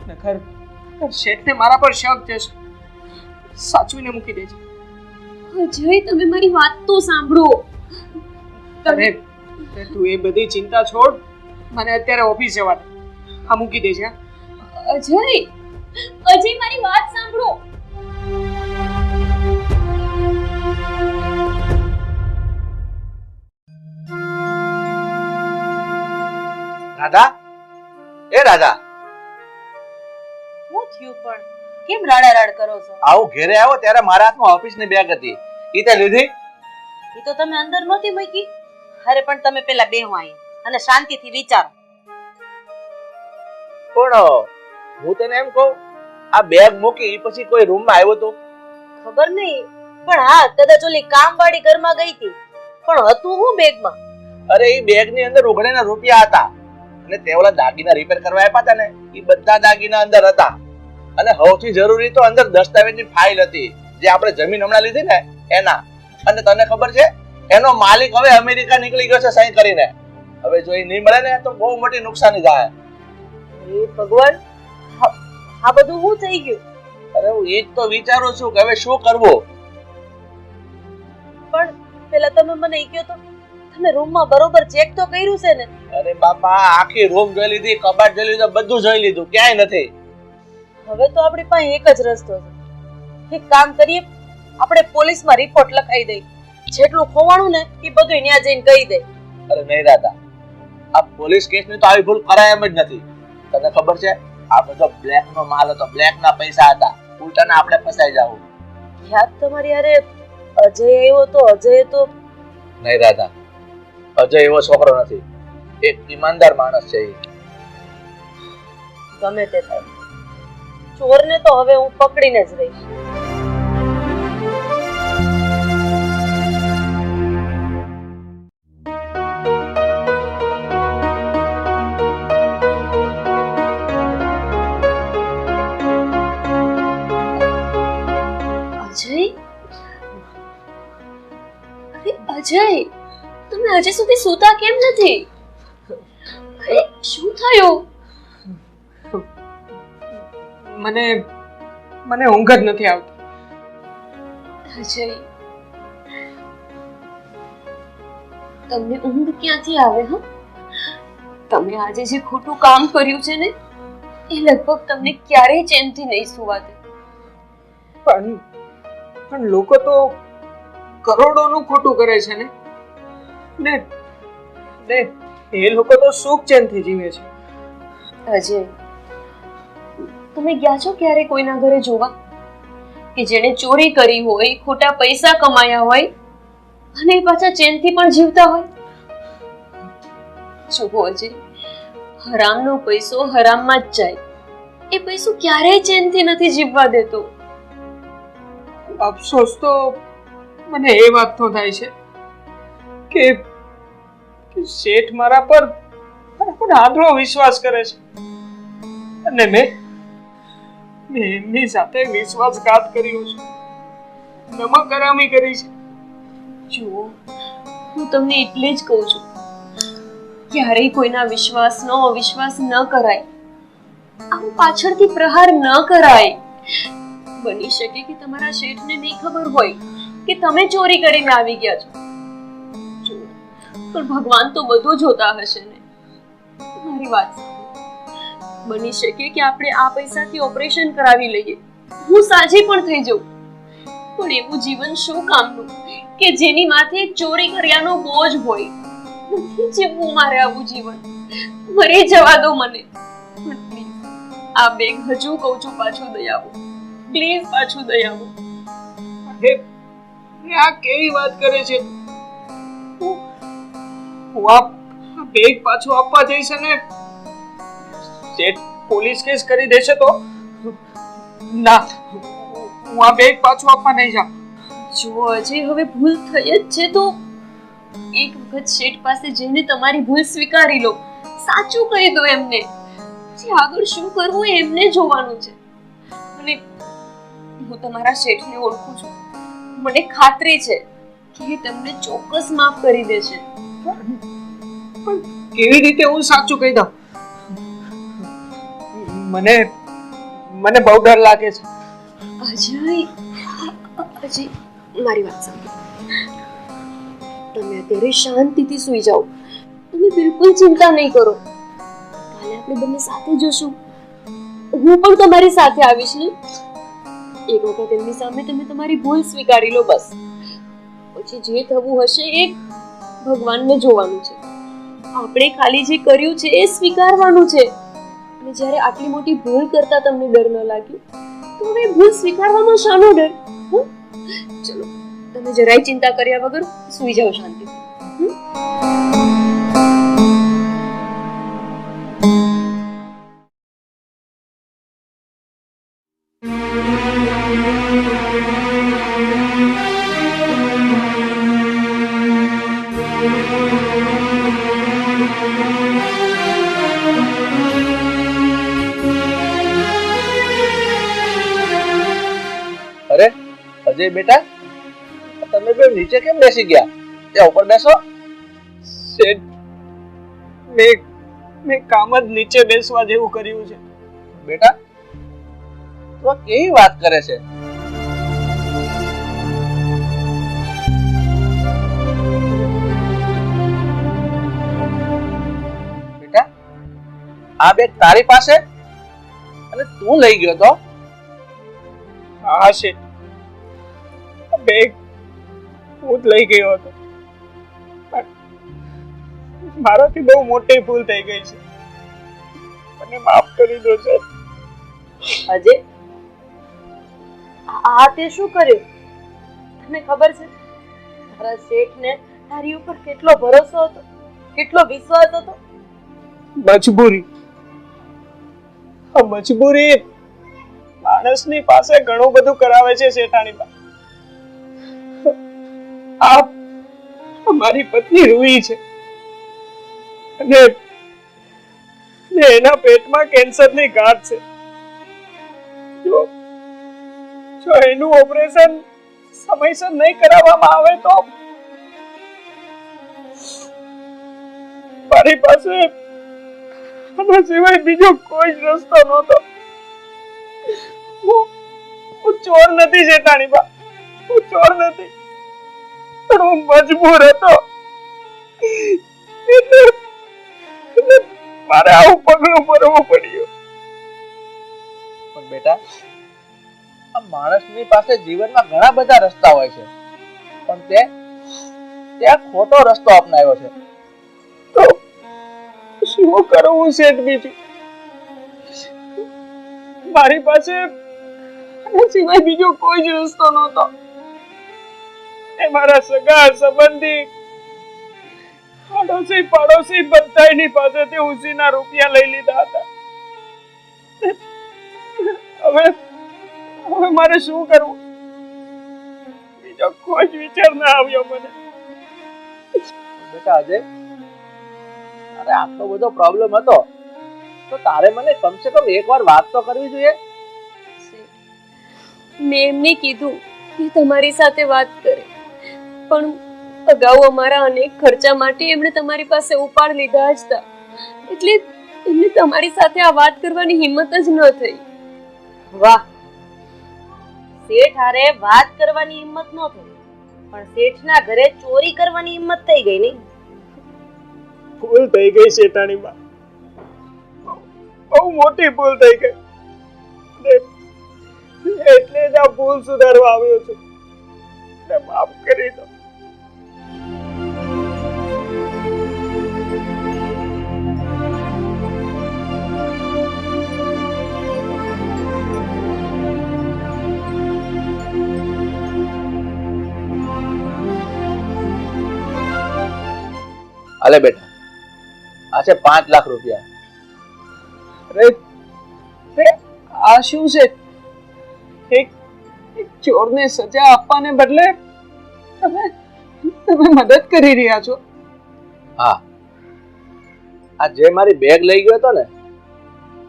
નખર શેઠને મારા પર શક જશે. સાચવીને મૂકી દેજે. અજય, તમે મારી વાત તો સાંભળો. અરે તું એ બધી ચિંતા છોડ, મને અત્યારે ઓફિસ જવા દે. હા, મૂકી દેજે. અજય, મારી વાત સાંભળો. રાધા, એ રાધા, શું થયું પણ? કેમ રાડારાડ કરો છો? આવું ઘેરે આવો ત્યારે મારા હાથમાં ઓફિસની બેગ હતી. ઈ તે લીધી? એ તો તમે અંદર નહોતી મૂકી. અરે પણ તમે પેલા બેહો અહીં અને શાંતિથી વિચારો. પણ હું તને એમ કહું, આ બેગ મૂકી પછી કોઈ રૂમમાં આવ્યો તો? ખબર નહીં, પણ હા, કદાચ ઓલી કામવાળી ઘરમાં ગઈ હતી. પણ હતું હું બેગમાં? અરે એ બેગની અંદર ઉઘડેલા રૂપિયા હતા, અને તે ઓલા દાગીના રિપેર કરવા આપ્યા હતા ને, એ બધા દાગીના અંદર હતા. અને સૌથી જરૂરી તો અંદર દસ્તાવેજની ફાઇલ હતી, જે આપણે જમીન હમણાં લીધી ને એના. અને તને ખબર છે, એનો માલિક હવે અમેરિકા નીકળી ગયો છે સહી કરીને. હવે જો એ નહીં મળે ને તો બહુ મોટી નુકસાની થાય. એ ભગવાન, આ બધું શું થઈ ગયું? અરે હું એ જ તો વિચારું છું કે હવે શું કરવું. પણ પેલા તમે મને એ કહો તો, તમે રૂમમાં બરોબર ચેક તો કર્યું છે ને? અરે બાપા, આખી રૂમ જોઈ લીધી, કબાટ જોઈ લીધું, બધું જોઈ લીધું, ક્યાંય નથી. હવે તો આપણી પાસે એક જ રસ્તો છે. એક કામ કરીએ, આપણે પોલીસમાં રિપોર્ટ લખાઈ દઈએ. જેટલું ખોવાણું ને એ બધું ત્યાં જઈને કહી દે. અરે નહીં રાધા, આ પોલીસ કેસની તો આવી ભૂલ કરાય એમ જ નથી. તને ખબર છે, આ બધો બ્લેક નો માલ હતો, બ્લેક ના પૈસા હતા. ઉલટાને આપણે ફસાઈ જાવું. યાદ તમારી યારે અજય આવ્યો તો? અજય તો નહીં રાધા, અજય એવો છોકરો નથી. એક ઈમાનદાર માણસ છે. ગમે તે થાય, ચોરને તો હવે હું પકડીને જ રહીશ. અજય, તમે હજી સુધી સૂતા કેમ નથી? અરે શું થયું? મને ઊંઘ જ નથી આવતી. અજય, તમને ઊંઘ ક્યાંથી આવે? તમે આજે જે ખોટું કામ કર્યું છે ને, એ લગભગ તમને ક્યારેય ચેનથી નહીં સુવા દે. પણ લોકો તો કરોડોનું ખોટું કરે છે ને એ લોકો તો સુખ ચેનથી જીવે છે. અજય, તમે ગયા છો ક્યારે કોઈના ઘરે જોવા કે જેણે ચોરી કરી હોય, ખોટા પૈસા કમાયા હોય અને પાછા ચેનથી પણ જીવતા હોય? જુઓ અજય, હરામનો પૈસો હરામમાં જ જાય. એ પૈસો ક્યારેય ચેનથી નથી જીવવા દેતો. અફસોસ તો મને એ વાત તો થાય છે કે શેઠ મારા પર આંધળો વિશ્વાસ કરે છે, અને મેં એમની સાથે વિશ્વાસઘાત કર્યો છે, નમક હરામી કરી છે. જુઓ, હું તમને એટલે જ કહું છું, ક્યારેય કોઈના વિશ્વાસનો અવિશ્વાસ ન કરાય. આમ પાછળથી પ્રહાર ન કરાય. બની શકે કે તમારા શેઠને નહીં ખબર હોય કે તમે ચોરી કરીને આવી ગયા છો. પણ ભગવાન તો બધું જોતા હશે ને. મારી વાત સાંભળો. બની શકે કે આપણે આ પૈસાથી ઓપરેશન કરાવી લઈએ, હું સાજી પણ થઈ જાઉં. પણ એવું જીવન શું કામનું કે જેની માથે ચોરી કર્યાનો બોજ હોય? નથી જીવવું મારે આવું જીવન. મરી જવા દો મને. આ બેગ હજુ કહું છું, પાછું દઈ આવો પ્લીઝ, પાછું દઈ આવો. આ કેવી વાત કરે છે? હું આ બેગ પાછું આપવા જઈશ અને શેઠ પોલીસ કેસ કરી દેશે તો? ના, હું આ બેગ પાછું આપવા નહીં જાઉં. જો અજય, હવે ભૂલ થઈ જ છે તો એક વખત શેઠ પાસે જઈને તમારી ભૂલ સ્વીકારી લો, સાચું કહી દો એમને. પછી આગળ શું કરવું એ એમને જોવાનું છે. અને હું તમારા શેઠને ઓળખું છું, મને ખાતરી છે કે એ તમને ચોક્કસ માફ કરી દેશે. પણ કેવી રીતે હું સાચું કહી દઉં? મને બહુ ડર લાગે છે. અજય, મારી વાત સાંભળો. તમે અત્યારે શાંતિથી સૂઈ જાઓ. તમે બિલકુલ ચિંતા નહીં કરો. કાલે આપણે બંને સાથે જશું. હું પણ તમારી સાથે આવીશ ને. એક વખત એમની સામે તમે તમારી ભૂલ સ્વીકારી લો, બસ. પછી જે થવું હશે એ ભગવાનને જોવાનું છે. આપણે ખાલી જે કર્યું છે એ સ્વીકારવાનું છે. અને જ્યારે આટલી મોટી ભૂલ કરતા તમને ડર ન લાગ્યો તો હવે ભૂલ સ્વીકારવામાં શાનો ડર? ચલો, તમે જરાય ચિંતા કર્યા વગર સૂઈ જાઓ શાંતિથી. અરે અજય બેટા, તમે બે નીચે કેમ બેસી ગયા? ત્યાં ઉપર બેસો. શેઠ, મેં કામ જ નીચે બેસવા જેવું કર્યું છે. બેટા, તું આ કેવી વાત કરે છે? બેટા, આ બેગ તારી પાસે અને તું લઈ ગયો તો? હા શેઠ, બેગ હું જ લઈ ગયો હતો. મારાથી બહુ મોટી ભૂલ થઈ ગઈ છે, મને માફ કરી દો શેઠ. અજય, આ તે શું કર્યું? તને ખબર છે તારા શેઠને તારી ઉપર કેટલો ભરોસો હતો, કેટલો વિશ્વાસ હતો? મજબૂરી, મજબૂરી માણસની પાસે ઘણું બધું કરાવે છે શેઠાણીબા. આ મારી પત્ની રૂહી છે અને એના પેટમાં કેન્સરની ગાંઠ છે. જો એનું ઓપરેશન સમયસર નહીં કરાવવામાં આવે તો મારી પાસે આના સિવાય બીજો કોઈ જ રસ્તો નહોતો. હું ચોર નથી શેઠાણીબા, હું ચોર નથી, પણ હું મજબૂર હતો. એટલે મારે આવું પગલું ભરવું પડ્યું. પણ બેટા, આ માણસની પાસે જીવનમાં ઘણા બધા રસ્તા હોય છે, પણ તે આ ખોટો રસ્તો અપનાવ્યો છે. તો શું કરવું શેઠ બીજું? મારી પાસે આના સિવાય બીજો કોઈ જ રસ્તો નહોતો. એ મારા સગા સંબંધી, આડોશી પાડોશી બધાની પાસેથી ઉસીના રૂપિયા લઈ લીધા હતા. હવે મારે શું કરવું? બીજો કોઈ જ વિચાર ના આવ્યો મને. બેટા અજય, અરે આટલો બધો પ્રોબ્લેમ હતો તો તારે મને કમસે કમ એકવાર વાત તો કરવી જોઈએ. મેં એમને કીધું કે તમારી સાથે વાત કરે, પણ અગાઉ અમારા અનેક ખર્ચા માટે એમણે તમારી પાસે ઉપાડ લીધા જ હતા. એટલે એમને તમારી સાથે આ વાત કરવાની હિંમત જ ન થઈ. વાહ, શેઠ હારે વાત કરવાની હિંમત ન થઈ, પણ શેઠના ઘરે ચોરી કરવાની હિંમત થઈ ગઈ નહીં? ભૂલ થઈ ગઈ શેઠાણીમાં, બહુ મોટી ભૂલ થઈ ગઈ. એટલે જ આ ભૂલ સુધારવા આવ્યો છું. માફ કરી દો. અલે બેટા, આ છે 5 લાખ રૂપિયા. અરે આ શું છે? એક ચોરને સજા આપવાને બદલે તમે તમે મદદ કરી રહ્યા છો. હા, આ જે મારી બેગ લઈ ગયો હતો ને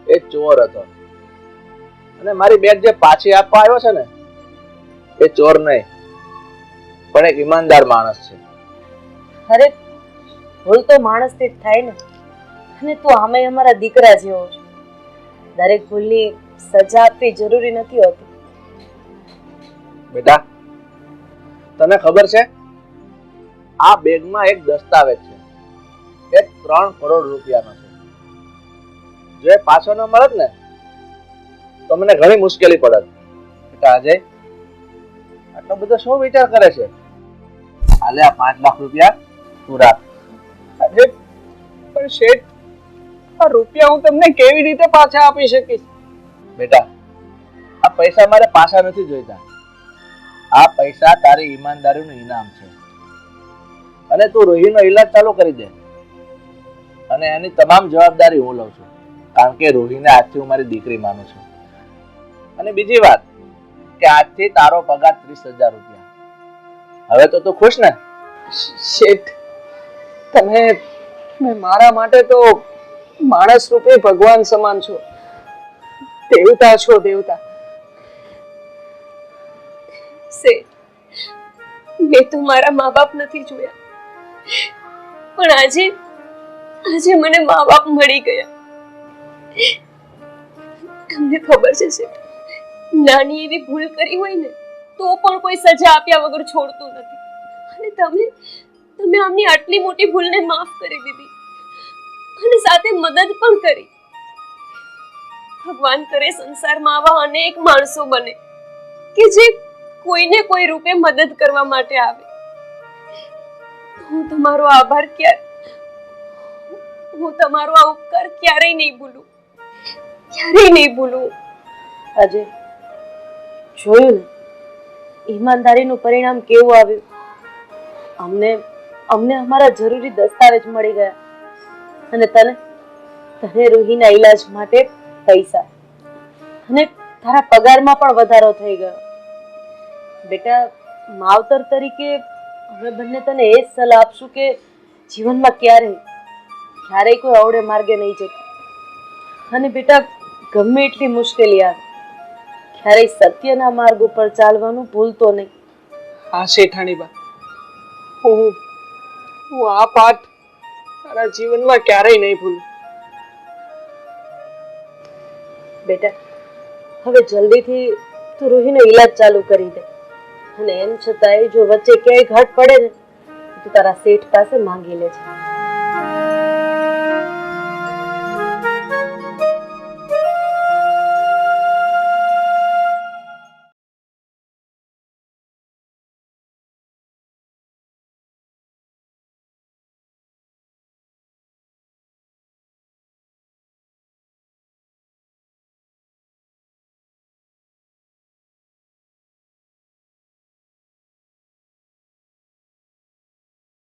એ ચોર હતો, અને મારી બેગ જે પાછી આપવા આવ્યો છે ને એ ચોર નહીં પણ એક ઈમાનદાર માણસ છે. અરે ભૂલ તો માણસથી જ થાય ને, અને તું આમે અમારા દીકરા જેવો છો. દરેક ભૂલની સજા આપવી જરૂરી નથી હોતી. બેટા, તને ખબર છે આ બેગમાં એક દસ્તાવેજ છે, એ 3 કરોડ રૂપિયાનો છે. જો એ પાછો ન મળત ને તો મને ઘણી મુશ્કેલી પડત. બેટા અજય, આટલો બધો શું વિચાર કરે છે? હાલે આ 5 લાખ રૂપિયા તું રાખ. અરે પણ શેઠ, આ રૂપિયા હું તમને કેવી રીતે પાછા આપી શકીશ? બેટા, આ પૈસા મારે પાછા નથી જોઈતા. આ પૈસા તારી ઈમાનદારીનું ઇનામ છે, અને તું રોહીનો ઈલાજ ચાલુ કરી દે, અને એની તમામ જવાબદારી હું લઉં છું, કારણ કે રોહીને આજથી હું મારી દીકરી માનું છું. અને બીજી વાત કે આજથી તારો પગાર 30,000 રૂપિયા. હવે તો તું ખુશ ને? શેઠ, તમે મારા માટે તો માણસ રૂપે ભગવાન સમાન છો. દેવતા છો, દેવતા. મેં તો મારા મા બાપ નથી જોયા, પણ આજે મને મા બાપ મળી ગયા. તમને ખબર છે શેઠ, નાની એવી ભૂલ કરી હોય ને તો પણ કોઈ સજા આપ્યા વગર છોડતું નથી, અને તમે આમની આટલી મોટી ભૂલને માફ કરી દીધી અને સાથે મદદ પણ કરી. ભગવાન કરે સંસારમાં આવા અનેક માણસો બને કે જે કોઈને કોઈ રૂપે મદદ કરવા માટે આવે. હું તમારો આ ઉપકાર ક્યારેય નહીં ભૂલું, ક્યારેય નહીં ભૂલું. અજય, જોયું ને ઈમાનદારીનું પરિણામ કેવું આવ્યું? અમને અમારા જરૂરી દસ્તાવેજ મળી ગયા, અને તને રૂહીના ઈલાજ માટે પૈસા, અને તારા પગારમાં પણ વધારો થઈ ગયો. બેટા, માવતર તરીકે અમે બંને તને એ જ સલાહ આપશું કે જીવનમાં ક્યારેય કોઈ અવળે માર્ગે નહીં જતું. અને બેટા, ગમે એટલી મુશ્કેલી આવે, ક્યારેય સત્યના માર્ગ ઉપર ચાલવાનું ભૂલતો નહીં. હા શેઠાણીબા, હું આ પાઠ મારા જીવનમાં ક્યારેય નહીં ભૂલું. બેટા, હવે જલ્દીથી તું રૂહીનો ઈલાજ ચાલુ કરી દે, અને એમ છતાંય જો વચ્ચે ક્યાંય ઘટ પડે ને તો તારા શેઠ પાસે માંગી લેજે.